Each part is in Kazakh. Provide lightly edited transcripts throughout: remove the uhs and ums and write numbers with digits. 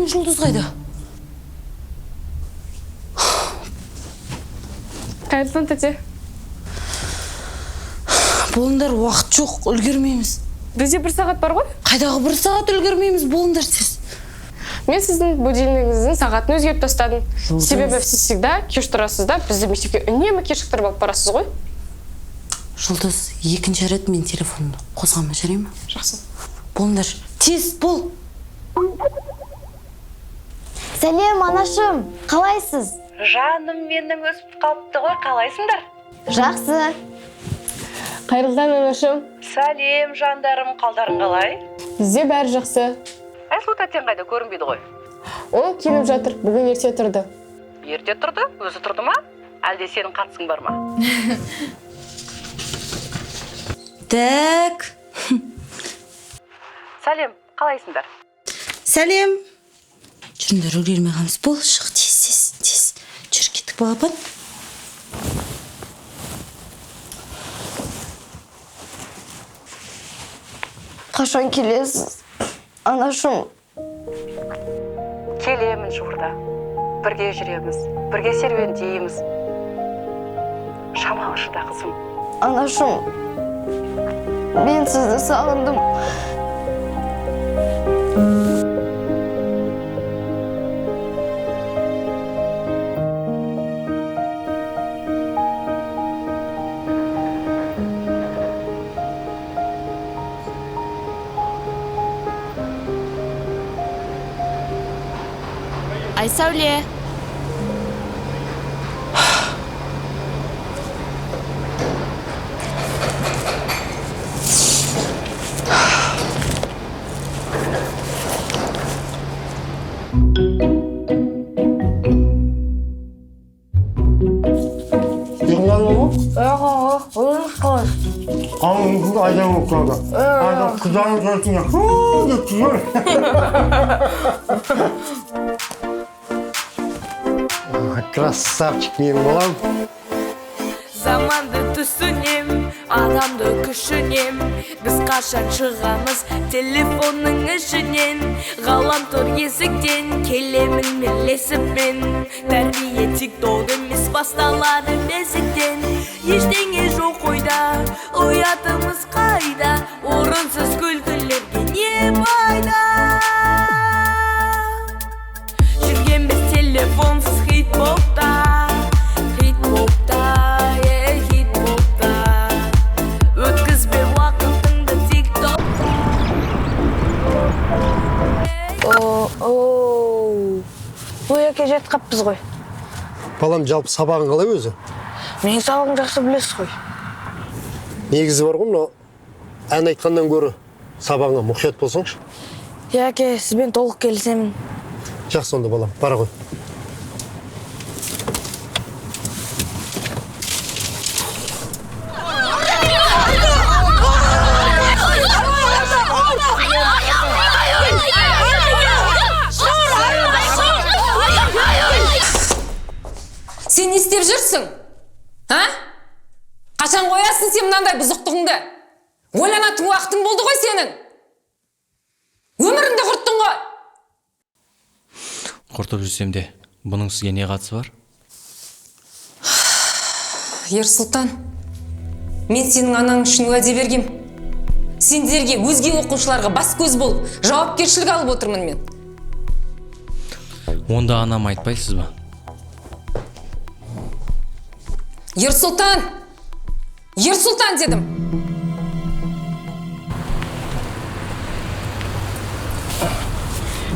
Жұлдыз қайда? Қайырлы тәте. Болыңдар, уақыт жоқ, үлгермейміз. Бізде 1 сағат бар ғой? Қайдағы 1 сағат үлгермейміз, болыңдар сіз. Мен сіздің будильнигіңіздің сағатын өзгертіп тастадым. Себебі сіз всегда кеш тұрасыз да, бізді мектепке үнемі кешіктіріп алып барасыз ғой. Жұлдыз, екінші рет мен телефонымды қозғама жарай ма? Жақсы. Болыңдар, тез бол. Сәлем, анашым, қалайсыз? Жаным менің өсіп қалыпты ғой, қалайсыңдар? Жақсы. Қайырлыдан анашым. Сәлем, жандарым, қалдарың қалай? Бізде бәрі жақсы. Айсұлу тәтең қайда, көрінбейді ғой? Ол келіп жатыр, бүгін ерте тұрды. Ерте тұрды, өзі тұрды ма? Әлде сенің қатысың бар ма? Так. Сәлем, қалайсыңдар? Сәлем. Жүріңдер, үлгермей қаламыз. Бол, шық, тез. Жүр, кеттік балапан. Қашан келесіз? Анашым. Келемін жуырда. Бірге жүреміз, бірге серуендейміз. Шамалы шыда қызым. Анашым, мен сізді сағындым. Айсәуле. 그거 아니야, 그거. 나 그다음 저 그냥 Красавчик менің балам. Заманды түсінем, адамды күшінем. Біз қашан шығамыз телефонның ішінен. Ғаламтор есіктен келемін мелесіппен. Тәрбие тик-ток емес басталады бесіктен. Ештеңе жоқ ойда, ұятымыз қайда. Орынсыз күлкілерге не пайда? Жүргенбіз телефонсыз хит-попта. Бұл еке жет қаппыз ғой. Балам, жалпы сабағың қалай өзі? Мен сабағын жақсы білесіз ғой. Негізі бар ғой, мынау ән айтқаннан гөрі сабағыңа мұқият болсаңшы. Яке, сізбен толық келісемін. Жақсы онда балам, бара ғой. Сен не істеп жүрсің? Қашан қоясың сен мынандай бұзықтығыңды? Ойланатын уақытың болды ғой сенің. Өміріңді құрттың ғой. Құртып жүрсем де, бұның сізге не қатысы бар? Ерсұлтан, мен сенің анаң үшін уәде бергем. Сендерге, өзге оқушыларға бас көз болып, жауапкершілік алып отырмын мен. Онда анам айтпайсыз ба? Ерсұлтан! Ерсұлтан дедім!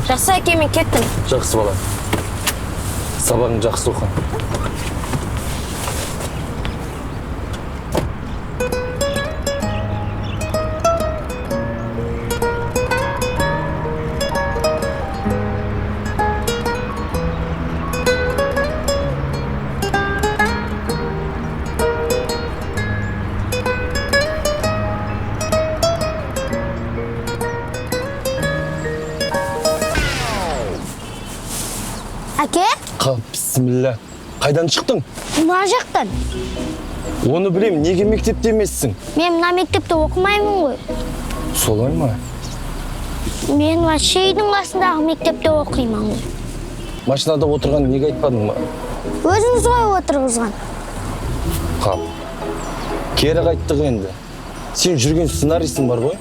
Жақсы әке, мен кеттім. Жақсы бала. Сабағың жақсы оқы. Әке? Бісміллә. Қайдан шықтың? Мына жақтан. Оны білем, неге мектепте емессің? Мен мына мектепте оқымаймын ғой. Солай ма? Мен вообще үйдің қасындағы мектепте оқимын. Машинада отырған неге айтпадың ба? Өзіңіз ғой отырғызған. Қап. Кері қайттық енді. Сен жүрген сценарийсің бар ғой?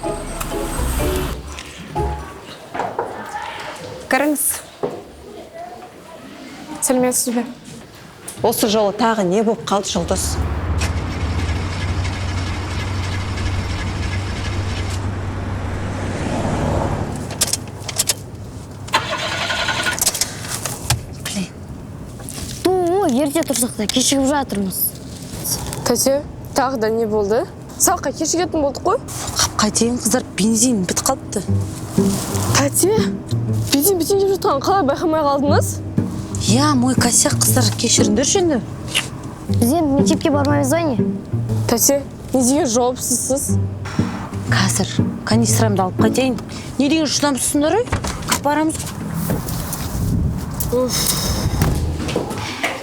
Кіріңіз. Сәлеметсіз бе? Осы жолы тағы не болып қалды, Жұлдыз? Ерте тұрсақ та кешігіп жатырмыз. Тәте, тағы да не болды? Саққа кешігетін болдық қой? Қайтейін, қыздар, бензин бітіп қалыпты. Тәте, бензин деп жатқан қалай байқамай қалдыңыз? Я, мой косяк, қыздар, кешіріңдерші енді. Біз енді мектепке бармаймыз ғой не? Тәте, не деген жауапсызсыз? Қазір канистрамды алып қайтайын. Не деген шыдамсызсыңдар, ой? Барамыз.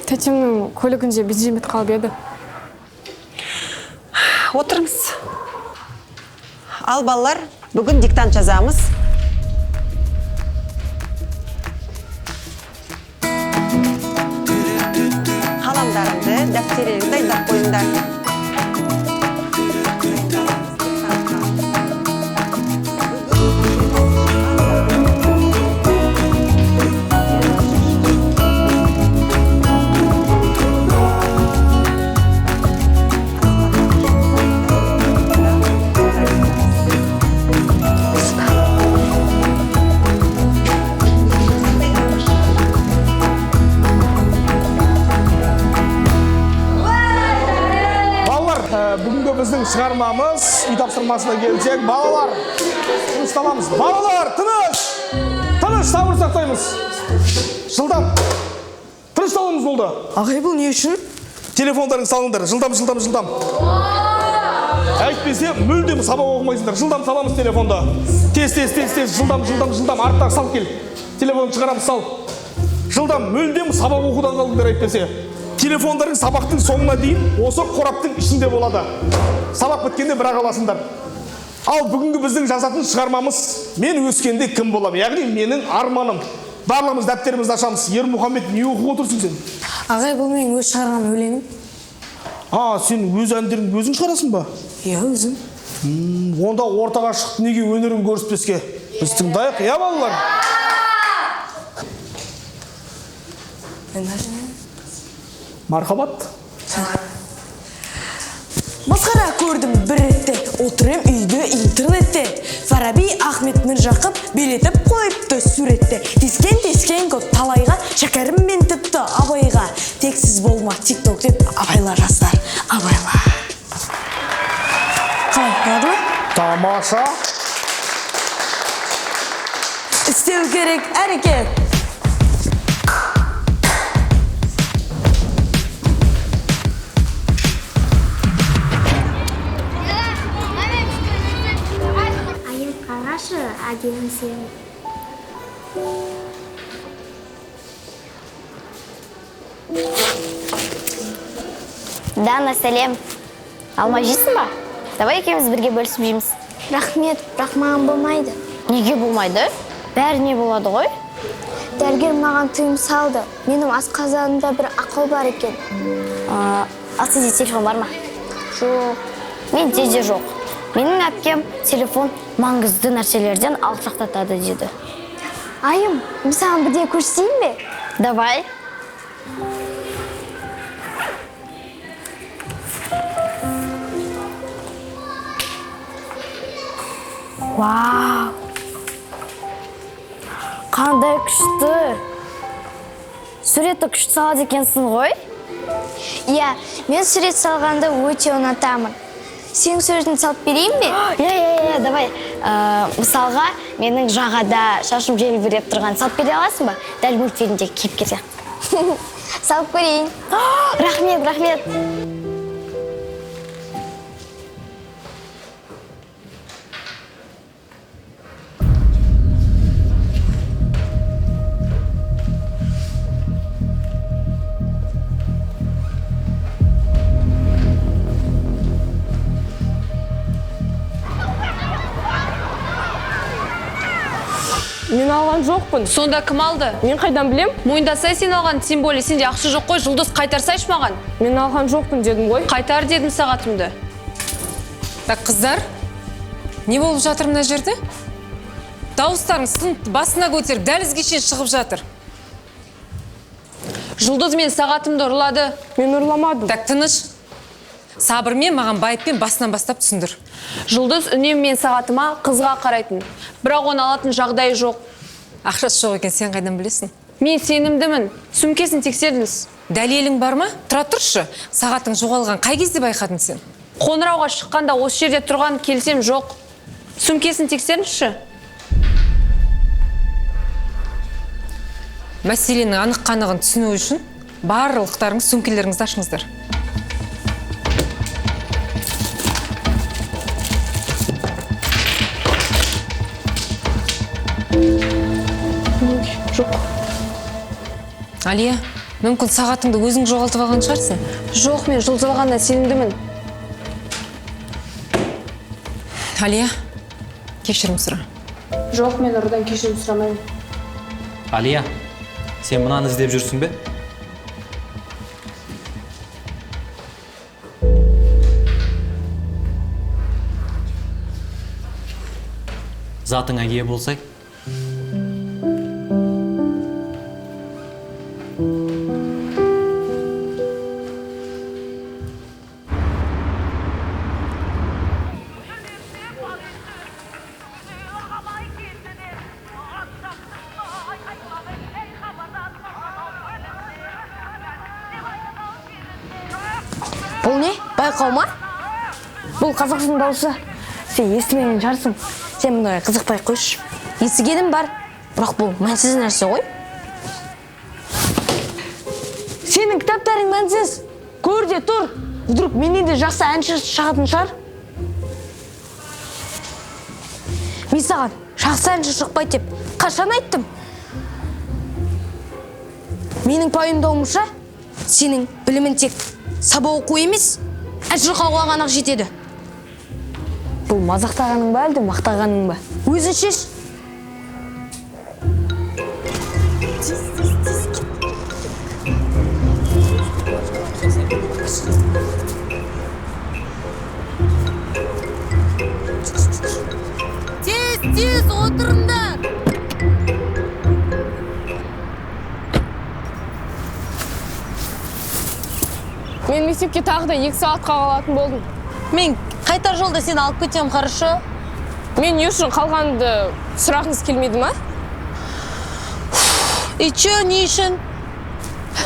Тәтемнің көлігінде бензин бітіп қалып еді. Отырыңыз. Ал балалар, бүгін диктант жазамыз. Қаламдарыңды, дәптеріңді дайындап қойыңдар. Бүгінгі біздің шығармамыз, үй тапсырмасына келсек, балалар, тынышталамыз. Балалар, тыныш! Тыныш, сабыр сақтаймыз. Жылдам. Тынышталуымыз болды. Ағай, бұл не үшін? Телефондарың салыңдар. Жылдам. Әйтпесе, мүлдем сабақ оқымайсыңдар. Жылдам саламыз телефонда. Тез. Жылдам. Арттар сал кел. Телефон шығарамыз, сал. Жылдам, мүлдем сабақ оқудан қалдыңдар әйтпесе. Телефондарың сабақтың соңына дейін осы қораптың ішінде болады. Сабақ біткенде бірақ аласыңдар. Ал бүгінгі біздің жазатын шығармамыз мен өскенде кім болам? Яғни менің арманым. Барлығымыз дәптерімізді ашамыз. Ермұхамед, не оқып отырсың сен? Ағай, бұл мен өз шығарған өлеңім. Сен өз әндеріңді өзің шығарасың ба? Иә, өзім. Онда ортаға шық, неге өнерін көрсетпеске? Біз тыңдайық, иә балалар? Мархабат. Масқара көрдім бір ретте, отырым үйде интернетте. Фараби Ахмет Міржақып белетіп қойыпты суретте. Тескен көп талайға, шәкәріммен тіпті абайға. Тексіз болма тик-ток деп абайла жастар, абайла. Қалай, болады ма? Тамаша. Істеу керек әрекет. Әдемі сен. Дана, сәлем. Алма жейсің ба? Давай екеуміз бірге бөлісіп жейміз. Рахмет, бірақ маған болмайды. Неге болмайды? Бәріне болады ғой. Дәрігер маған тыйым салды. Менің асқазанымда бір ақау бар екен. Ал сізде телефон бар ма? Жоқ. Менде де жоқ. Менің әпкем телефон маңызды нәрселерден алшақтатады деді. Айым, мен саған бірдеңе көрсетейін бе? Давай. Вау! Қандай күшті! Суретті күшті салады екенсің ғой? Иә, мен сурет салғанды өте ұнатамын. Сен суретін салып берейін бе? Иә, давай. Мысалға, менің жағада шашым желбіреп тұрған салып бере аласың ба? Дәл мультфильмде кейіпкер сияқты. Салып көрейін. Рахмет. жоқпын. Сонда кім алды? Мен қайдан білем? Мойындасай сен алған, тем более сенде ақша жоқ қой, Жұлдыз қайтарсайшы маған. Мен алған жоқпын дедім ғой. Қайтар дедім сағатымды. Так, қыздар, не болып жатыр мына жерде? Дауыстарың сын басына көтеріп, дәлізге шейін шығып жатыр. Жұлдыз мен сағатымды ұрлады. Мен ұрламадым. Так, тыныш. Сабырмен маған байыппен басынан бастап түсіндір. Жұлдыз үнем мен сағатыма қызға қарайтын. Бірақ оны алатын жағдайы жоқ. Ақшасы жоқ екен, сен қайдан білесің? Мен сенімдімін. Сөмкесін тексердіңіз. Дәлелің бар ма? Тұра тұршы. Сағатың жоғалған қай кезде байқадың сен? Қоңырауға шыққанда осы жерде тұрған келсем жоқ. Сөмкесін тексеріңізші. Мәселенің анық-қанығын түсіну үшін барлықтарыңыз сөмкелеріңізді ашыңыздар. Жоқ. Алия, мүмкін сағатыңды өзің жоғалтып алған шығарсың? Жоқ, мен Жұлдыз алғанына сенімдімін. Алия, кешірім сұра. Жоқ, мен ұрыдан кешірім сұрамаймын. Алия, сен мынаны іздеп жүрсің бе? Затыңа ие болсай? Бұл не? Байқау ма? Бұл Қазақстан дауысы. Сен естімеген шығарсың. Сен мұндай қызықпай қойшы. Естігенім бар. Бірақ бұл мәнсіз нәрсе ғой. Сенің кітаптарың мәнсіз. Көр де тұр. Вдруг менен де жақсы әнші шығатын шығар. Мен саған жақсы әнші шықпайды деп қашан айттым? Менің пайымдауымша, сенің білімін тек сабақ оқу емес, әнші қауға ғана жетеді. Бұл мазақтағаның ба әлде мақтағаның ба? Өзің шеш. Тез отырыңдар. Мен мектепке тағы да 2 сағатқа қалатын болдым. Мен қайтар жолда сені алып кетем, қарашы. Мен не үшін қалғанды сұрағыңыз келмеді ма? И че, не үшін?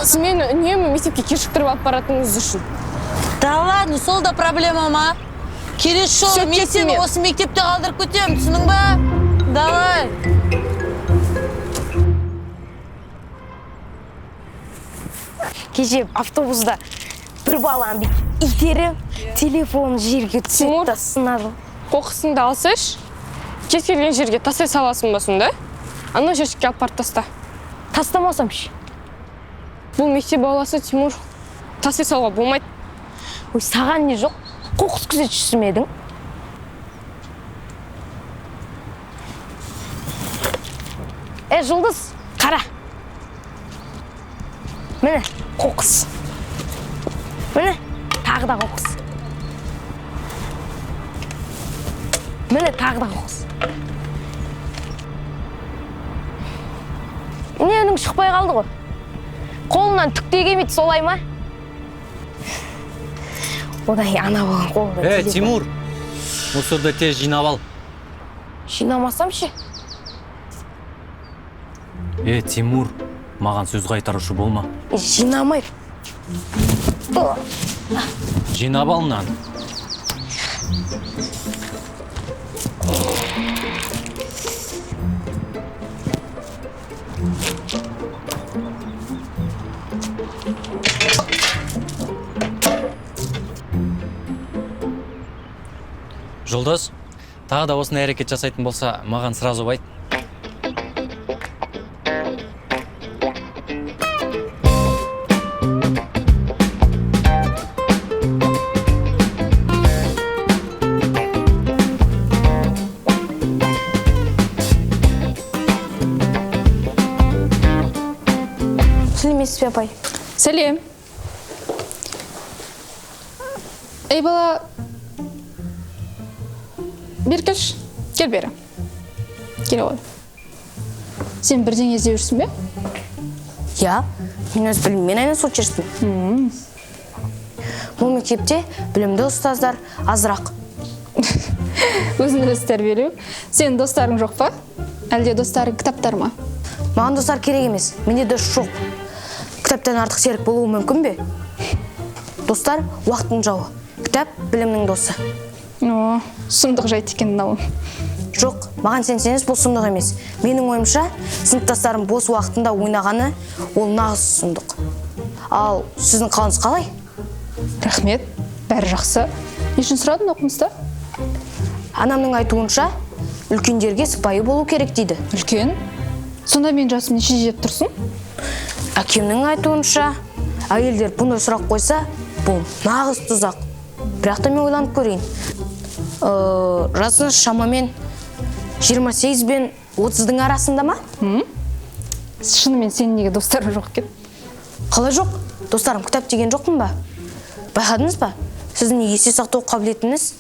Сіз мені үнемі мектепке кешіктіріп алып баратыныңыз үшін. Да ладно, сол да проблема ма? Келесі жолы мен сені осы мектепте қалдырып кетем, түсінің ба? Давай. Кеше автобуста бір баланы итеріп, телефон жерге түсіп та сынады. Қоқысыңды алсайш, кез келген жерге тастай саласың ба сонда? Ана жершікке алып барып таста. Тастамасам ше. Бұл мектеп ауласы, Тимур. Тастай салуға болмайды. Ой, саған не жоқ? Қоқыс күзетшісі ме едің? Жұлдыз, қара. Міне, қоқыс. Міне, тағы да қоқыс. Міне, тағы да қоқыс. Міне, өнің шықпай қалды ғой. Қолынан түк те келмейді, солай ма? Одай ана болған қолында. Тимур, мусорды тез жинап ал. Жинамасам ше? Тимур, маған сөз қайтарушы болма. Жинамай. Жинап ал мынаны. Жұлдыз, тағы да осындай әрекет жасайтын болса, маған сразу байт. сәлеметсіз бе апай? Сәлем. Ей бала, бер келші, кел бері. Келе ғой. Сен бірдеңе іздеп жүрсің бе? Я, мен өз біліммен айналысып жүрсің. Бұл мектепте білімді ұстаздар азырақ. Өзін өзі тәрбиелеу. Сенің достарың жоқ па? Әлде достарың кітаптар ма? Маған достар керек емес, менде дос жоқ. Кітаптан артық серік болуы мүмкін бе? Достар уақыттың жауы, кітап білімнің досы. О, сұмдық жайт екен мынау. Жоқ, маған сенсеңіз бұл сұмдық емес. Менің ойымша, сыныптастарым бос уақытында ойнағаны ол нағыз сұмдық. Ал сіздің қалыңыз қалай? Рахмет, бәрі жақсы. Не үшін сұрадың оқымыста? Анамның айтуынша, үлкендерге сыпайы болу керек дейді. Үлкен? Сонда мен жасым нешеде деп тұрсың? Әкемнің айтуынша, әйелдер бұндай сұрақ қойса, бұл нағыз тұзақ. Бірақ та мен ойланып көрейін. Жасыңыз шамамен 28 бен 30-дың арасында ма? Шынымен сенің неге достарың жоқ екен? Қалай жоқ? Достарым кітап деген жоқпын ба? Байқадыңыз ба? Сіздің есте сақтау қабілетіңіз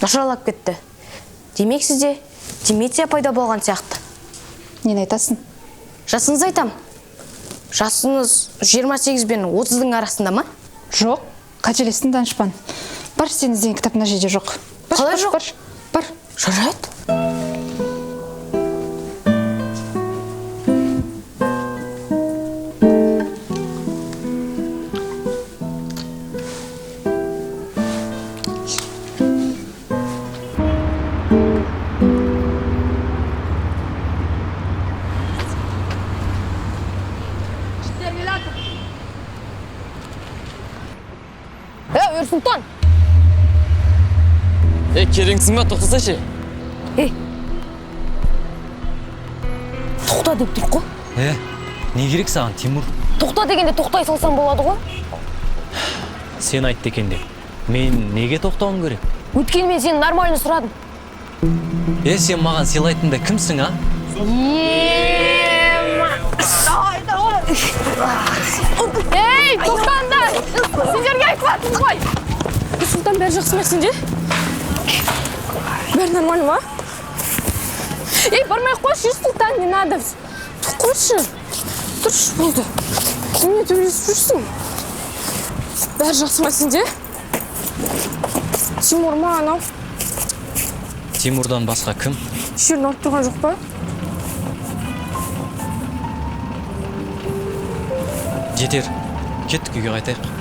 нашарлап кетті. Демек сізде деменция пайда болған сияқты. Нені айтасың? Жасыңыз айтам. Жасыңыз 28 бен 30-дың арасында ма? Жоқ, қателестің данышпан. Бар, сен іздеген кітап мына жерде жоқ. Қалай жоқ? Бар. Жарайды. Үрсұлтан! Кереңсің ба, тоқтасайшы. Тоқта деп тұр ғой. Не керек саған, Тимур? Тоқта дегенде тоқтай салсам болады ғой. Сен айтты екенде. Мен неге тоқтауым керек? Өйткені мен сені нормально сұрадым. Сен маған сыйлайтында кімсің, а? Ей, тоқтаңдар! Сіздерге айтып жатырмын ғой. Үрсұлтан, бәрі жақсы ма сенде? Бәрі нормально ма? Ей, бармай қойшы, Үрсұлтан, не надо. Қойшы. Тұршы болды. Не төбелесіп жүрсің? Бәрі жақсы ма сенде? Тимур ма анау? Тимурдан басқа кім? Шерін алып тұрған жоқ па? Жетер. Кеттік үйге қайтайық.